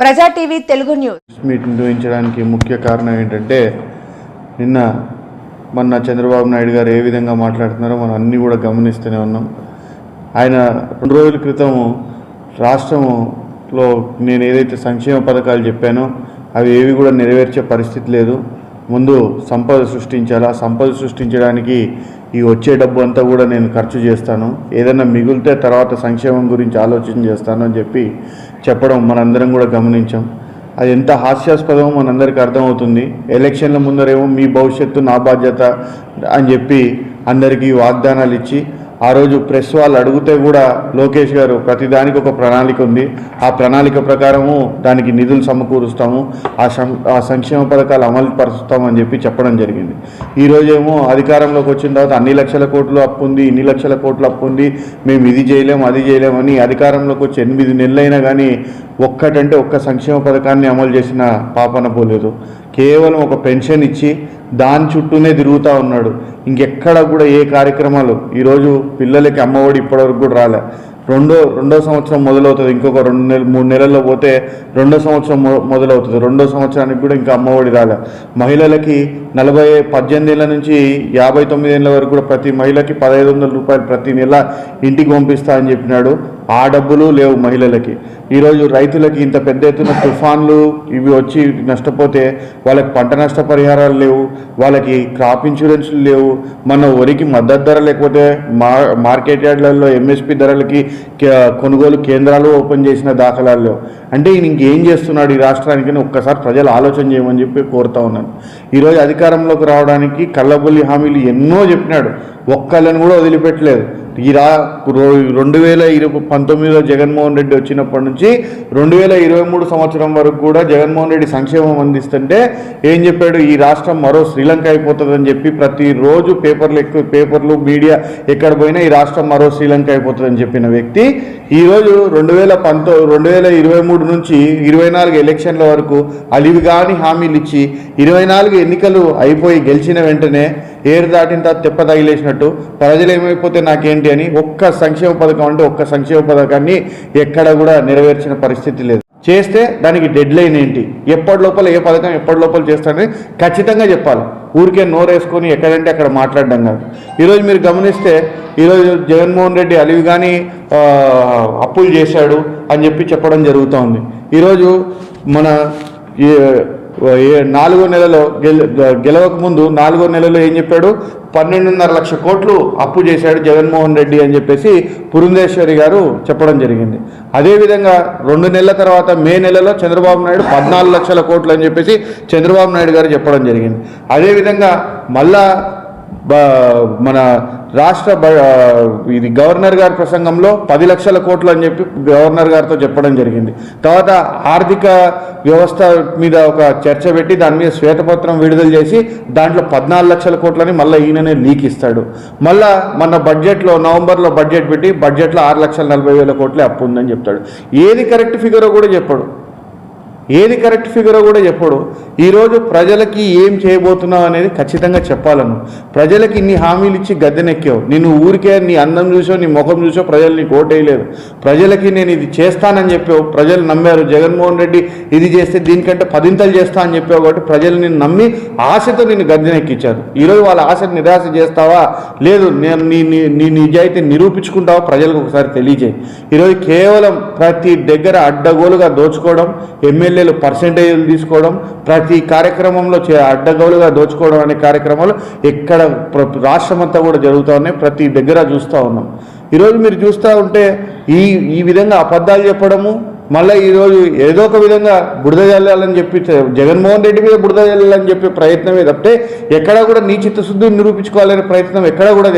ప్రజా TV Telugu news meet నిర్వహించడానికి ముఖ్య కారణం ఏంటంటే మొన్న చంద్రబాబు నాయుడు గారు ఏ విధంగా మాట్లాడుతున్నారో మనం అన్నీ కూడా గమనిస్తూనే ఉన్నాం. ఆయన 2 రోజుల క్రితం రాష్ట్రంలో నేను ఏదైతే సంక్షేమ పథకాలు చెప్పానో అవి ఏవి కూడా నెరవేర్చే పరిస్థితి లేదు. ముందు సంపద సృష్టించాలా, సంపద సృష్టించడానికి ఈ వచ్చే డబ్బు అంతా కూడా నేను ఖర్చు చేస్తాను, ఏదైనా మిగిలితే తర్వాత సంక్షేమం గురించి ఆలోచన చేస్తాను అని చెప్పడం మనందరం కూడా గమనించాం. అది ఎంత హాస్యాస్పదమో మనందరికీ అర్థమవుతుంది. ఎలక్షన్ల ముందరేమో మీ భవిష్యత్తు నా బాధ్యత అని చెప్పి అందరికీ వాగ్దానాలు ఇచ్చి ఆ రోజు ప్రెస్ వాళ్ళు అడిగితే కూడా లోకేష్ గారు ప్రతిదానికి ఒక ప్రణాళిక ఉంది, ఆ ప్రణాళిక ప్రకారము దానికి నిధులు సమకూరుస్తాము, ఆ సంక్షేమ పథకాలు అమలు పరుస్తామని చెప్పడం జరిగింది. ఈరోజేమో అధికారంలోకి వచ్చిన తర్వాత అన్ని లక్షల కోట్లు అప్పు ఉంది, ఇన్ని లక్షల కోట్లు అప్పు ఉంది, మేము ఇది చేయలేము అది చేయలేమని అధికారంలోకి వచ్చి 8 నెలలైనా కానీ ఒక్క సంక్షేమ పథకాన్ని అమలు చేసిన పాపన పోలేదు. కేవలం ఒక పెన్షన్ ఇచ్చి దాని చుట్టూనే తిరుగుతూ ఉన్నాడు. ఇంకెక్కడ కూడా ఏ కార్యక్రమాలు ఈరోజు పిల్లలకి అమ్మఒడి ఇప్పటివరకు కూడా రాలే. రెండో సంవత్సరం మొదలవుతుంది, ఇంకొక 3 నెలల్లో పోతే రెండో సంవత్సరం మొదలవుతుంది. రెండో సంవత్సరానికి కూడా ఇంకా అమ్మఒడి రాలే. మహిళలకి 18 ఏళ్ళ నుంచి 59 ఏళ్ళ వరకు కూడా ప్రతి మహిళకి 1500 రూపాయలు ప్రతి నెల ఇంటికి పంపిస్తా అని చెప్పినాడు. ఆ డబ్బులు లేవు మహిళలకి. ఈరోజు రైతులకి ఇంత పెద్ద ఎత్తున తుఫాన్లు ఇవి వచ్చి నష్టపోతే వాళ్ళకి పంట నష్ట పరిహారాలు లేవు, వాళ్ళకి క్రాప్ ఇన్సూరెన్స్లు లేవు, మన వరికి మద్దతు ధర లేకపోతే మార్కెట్ యార్డ్లలో ఎంఎస్పి ధరలకి కొనుగోలు కేంద్రాలు ఓపెన్ చేసిన దాఖలాలు లేవు. అంటే ఇంకేం చేస్తున్నాడు ఈ రాష్ట్రానికి ఒక్కసారి ప్రజలు ఆలోచన చేయమని చెప్పి కోరుతా ఉన్నాను. ఈరోజు అధికారంలోకి రావడానికి కళ్ళబొల్లి హామీలు ఎన్నో చెప్పినాడు, ఒక్కళ్ళని కూడా వదిలిపెట్టలేదు. 2019లో జగన్మోహన్ రెడ్డి వచ్చినప్పటి నుంచి 2023 సంవత్సరం వరకు కూడా జగన్మోహన్ రెడ్డి సంక్షేమం అందిస్తుంటే ఏం చెప్పాడు, ఈ రాష్ట్రం మరో శ్రీలంక అయిపోతుందని చెప్పి ప్రతిరోజు పేపర్లు మీడియా ఎక్కడ పోయినా ఈ రాష్ట్రం మరో శ్రీలంక అయిపోతుందని చెప్పిన వ్యక్తి ఈరోజు 2023 నుంచి 24 ఎలక్షన్ల వరకు అలివి కాని హామీలు ఇచ్చి 24 ఎన్నికలు అయిపోయి గెలిచిన వెంటనే ఏరు దాటిన తర్వాత తెప్ప తగిలేసినట్టు ప్రజలు ఏమైపోతే నాకేంటి అని ఒక్క సంక్షేమ పథకం అంటే ఒక్క సంక్షేమ పథకాన్ని ఎక్కడ కూడా నెరవేర్చిన పరిస్థితి లేదు. చేస్తే దానికి డెడ్ లైన్ ఏంటి, ఎప్పటి లోపల ఏ పథకం ఎప్పటి లోపల చేస్తారని ఖచ్చితంగా చెప్పాలి. ఊరికే నోరేసుకొని ఎక్కడంటే అక్కడ మాట్లాడడం కాదు. ఈరోజు మీరు గమనిస్తే ఈరోజు జగన్మోహన్ రెడ్డి అలివి కానీ అప్పులు చేశాడు అని చెప్పడం జరుగుతూ ఉంది. ఈరోజు మన 4వ నెలలో గెలవక ముందు 4వ నెలలో ఏం చెప్పాడు, 12.5 లక్షల కోట్లు అప్పు చేశాడు జగన్మోహన్ రెడ్డి అని చెప్పేసి పురంధేశ్వరి గారు చెప్పడం జరిగింది. అదేవిధంగా 2 నెలల తర్వాత మే నెలలో చంద్రబాబు నాయుడు 14 లక్షల కోట్లు అని చెప్పేసి చంద్రబాబు నాయుడు గారు చెప్పడం జరిగింది. అదేవిధంగా మళ్ళా మన రాష్ట్ర ఇది గవర్నర్ గారి ప్రసంగంలో 10 లక్షల కోట్లు అని చెప్పి గవర్నర్ గారితో చెప్పడం జరిగింది. తర్వాత ఆర్థిక వ్యవస్థ మీద ఒక చర్చ పెట్టి దాని మీద శ్వేతపత్రం విడుదల చేసి దాంట్లో 14 లక్షల కోట్లని మళ్ళీ ఈయననే లీక్ ఇస్తాడు. మళ్ళా మన బడ్జెట్లో నవంబర్లో బడ్జెట్ పెట్టి బడ్జెట్లో 6,40,000 కోట్లే అప్పు ఉందని చెప్తాడు. ఏది కరెక్ట్ ఫిగరో కూడా చెప్పడు. ఈరోజు ప్రజలకి ఏం చేయబోతున్నావు అనేది ఖచ్చితంగా చెప్పాలను. ప్రజలకి ఇన్ని హామీలు ఇచ్చి గద్దెనెక్కావు. నేను ఊరికే నీ అందం చూసో నీ ముఖం చూసో ప్రజలు నీకు ఓటేయలేదు. ప్రజలకి నేను ఇది చేస్తానని చెప్పావు, ప్రజలు నమ్మారు. జగన్మోహన్ రెడ్డి ఇది చేస్తే దీనికంటే 10 చేస్తా అని చెప్పావు కాబట్టి ప్రజలు నిన్ను నమ్మి ఆశతో నిన్ను గద్దెనెక్కించారు. ఈరోజు వాళ్ళ ఆశను నిరాశ చేస్తావా, లేదు నేను నీ నిజాయితీ నిరూపించుకుంటావా ప్రజలకు ఒకసారి తెలియజేయి. ఈరోజు కేవలం ప్రతి దగ్గర అడ్డగోలుగా దోచుకోవడం, ఎమ్మెల్యేలు పర్సెంటేజీలు తీసుకోవడం, ప్రతి కార్యక్రమంలో అడ్డగోలుగా దోచుకోవడం అనే కార్యక్రమాలు ఎక్కడ రాష్ట్రమంతా కూడా జరుగుతూ ఉన్నాయి. ప్రతి దగ్గర చూస్తూ ఉన్నాం. ఈరోజు మీరు చూస్తూ ఉంటే ఈ విధంగా అబద్ధాలు చెప్పడము, మళ్ళీ ఈరోజు ఏదో ఒక విధంగా బురద జల్లాలని చెప్పి జగన్మోహన్ రెడ్డి మీద బురద జల్లాలని చెప్పే ప్రయత్నమే తప్పితే ఎక్కడ కూడా నీ చిత్తశుద్ధిని నిరూపించుకోవాలనే ప్రయత్నం ఎక్కడ కూడా